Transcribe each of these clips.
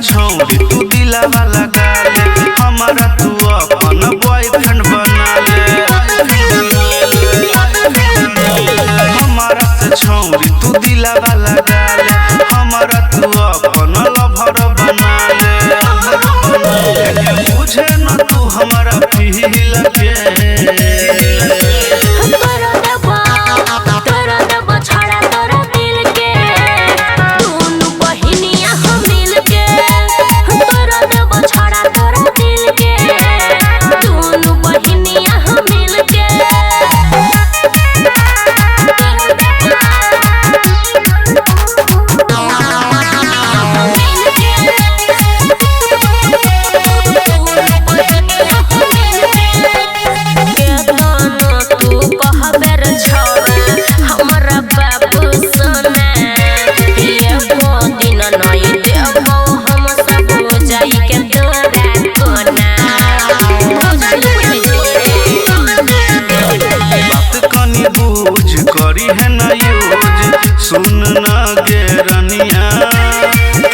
छोड़ी तू दिलावा लगा ले हमारा तू अपन बॉयफ्रेंड बना ले हमारा से छोड़ी तू दिलावा लगा ले हमारा तू अपन लवर बना ले मुझे न तू हमारा फील के करी है ना यूज सुन ना गे रनिया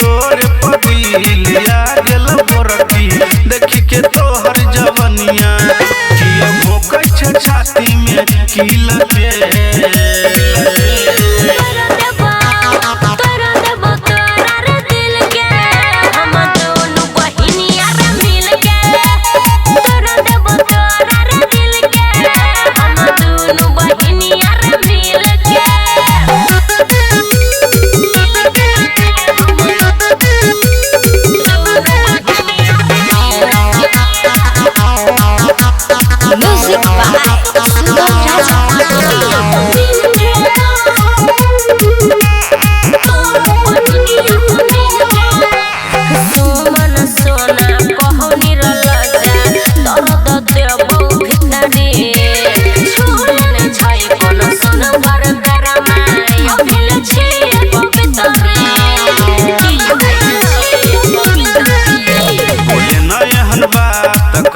तोरे पबिलिया गेल बोरकी देखी के तोहर जवनिया किया भोकै छे छाती में की लगे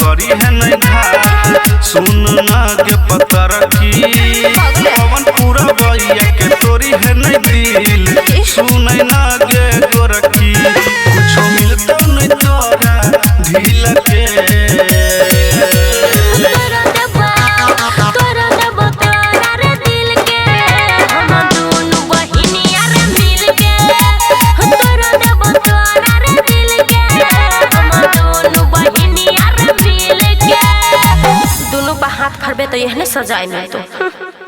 करी है नहीं घाट सुन ना के पतर की पवन पूरा भैया के तोरी है नहीं दिल सुन ना गे गोरखी कुछ मिलता नहीं तोरा ढील के हाथ खरबे तो यह सजाए नहीं तो